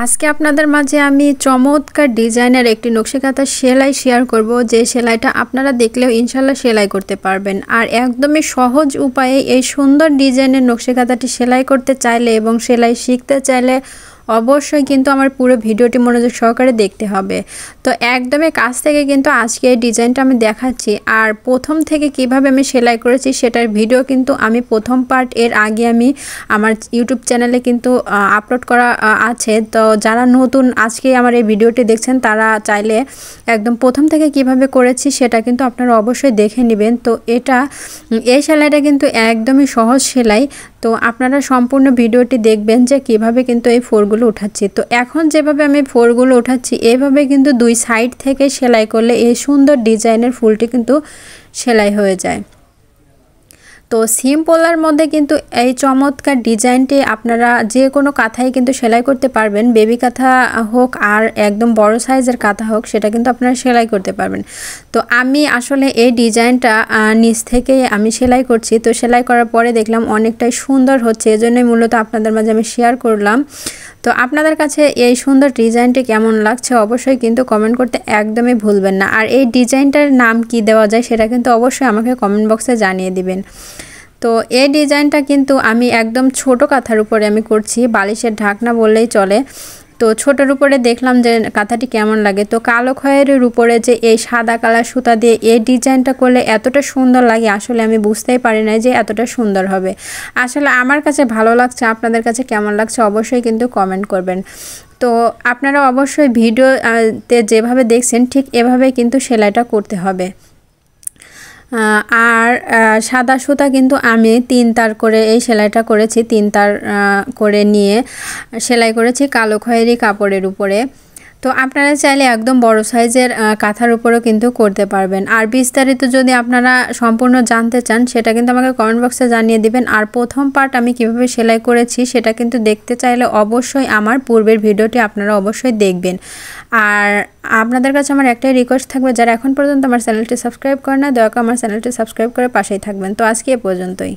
আজকে আপনাদের মাঝে আমি চমৎকার ডিজাইনের একটি নকশি কাঁথা সেলাই শেয়ার করব, যে সেলাইটা আপনারা দেখলেও ইনশাল্লাহ সেলাই করতে পারবেন। আর একদমই সহজ উপায়ে এই সুন্দর ডিজাইনের নকশি কাঁথাটি সেলাই করতে চাইলে এবং সেলাই শিখতে চাইলে অবশ্যই কিন্তু আমার পুরো ভিডিওটি মনোযোগ সহকারে দেখতে হবে। তো একদমই কাছ থেকে কিন্তু আজকে এই ডিজাইনটা আমি দেখাচ্ছি, আর প্রথম থেকে কিভাবে আমি সেলাই করেছি সেটার ভিডিও কিন্তু আমি প্রথম পার্ট এর আগে আমি আমার ইউটিউব চ্যানেলে কিন্তু আপলোড করা আছে। তো যারা নতুন আজকে আমার এই ভিডিওটি দেখছেন তারা চাইলে একদম প্রথম থেকে কিভাবে করেছি সেটা কিন্তু আপনারা অবশ্যই দেখে নেবেন। তো এই সেলাইটা কিন্তু একদমই সহজ সেলাই। তো আপনারা সম্পূর্ণ ভিডিওটি দেখবেন যে কিভাবে কিন্তু এই ফোরগুলো উঠাচ্ছি। তো এখন যেভাবে আমি ফোরগুলো উঠাচ্ছি এইভাবে কিন্তু দুই সাইড থেকে সেলাই করলে এই সুন্দর ডিজাইনের ফুলটি কিন্তু সেলাই হয়ে যায়। তো সিম্পলের মধ্যে কিন্তু এই চমৎকার ডিজাইনটি আপনারা যে কোনো কাঁথায় কিন্তু সেলাই করতে পারবেন। বেবি কাঁথা হোক আর একদম বড় সাইজের কাঁথা হোক, সেটা কিন্তু আপনারা সেলাই করতে পারবেন। তো আমি আসলে এই ডিজাইনটা নিচ থেকে আমি সেলাই করছি। তো সেলাই করার পরে দেখলাম অনেকটাই সুন্দর হচ্ছে, এজন্যই মূলত আপনাদের মাঝে আমি শেয়ার করলাম। তো আপনাদের কাছে এই সুন্দর ডিজাইনটি কেমন লাগছে অবশ্যই কিন্তু কমেন্ট করতে একদমই ভুলবেন না। আর এই ডিজাইনটার নাম কি দেওয়া যায় সেটা কিন্তু অবশ্যই আমাকে কমেন্ট বক্সে জানিয়ে দিবেন। তো এই ডিজাইনটা কিন্তু আমি একদম ছোট কাঁথার উপরে আমি করছি, বালিশের ঢাকনা বললেই চলে। তো ছোটোর উপরে দেখলাম যে কাঁথাটি কেমন লাগে। তো কালো খয়েরের উপরে যে এই সাদা কালার সুতা দিয়ে এই ডিজাইনটা করলে এতটা সুন্দর লাগে আসলে আমি বুঝতেই পারি না যে এতটা সুন্দর হবে। আসলে আমার কাছে ভালো লাগছে, আপনাদের কাছে কেমন লাগছে অবশ্যই কিন্তু কমেন্ট করবেন। তো আপনারা অবশ্যই ভিডিওতে যেভাবে দেখছেন ঠিক এভাবে কিন্তু সেলাইটা করতে হবে। আর সাদা সুতা কিন্তু আমি 3 তার করে এই সেলাইটা করেছি, 3 তার করে নিয়ে সেলাই করেছি কালো খয়েরি কাপড়ের উপরে। তো আপনারা চাইলে একদম বড় সাইজের কাঁথার উপরেও কিন্তু করতে পারবেন। আর বিস্তারিত যদি আপনারা সম্পূর্ণ জানতে চান সেটা কিন্তু আমাকে কমেন্ট বক্সে জানিয়ে দিবেন। আর প্রথম পার্ট আমি কিভাবে সেলাই করেছি সেটা কিন্তু দেখতে চাইলে অবশ্যই আমার পূর্বের ভিডিওটি আপনারা অবশ্যই দেখবেন। আর আপনাদের কাছে আমার একটাই রিকোয়েস্ট থাকবে, যারা এখন পর্যন্ত আমার চ্যানেলটি সাবস্ক্রাইব করে না দয়া করে আমার চ্যানেলটি সাবস্ক্রাইব করে পাশেই থাকবেন। তো আজকে এ পর্যন্তই।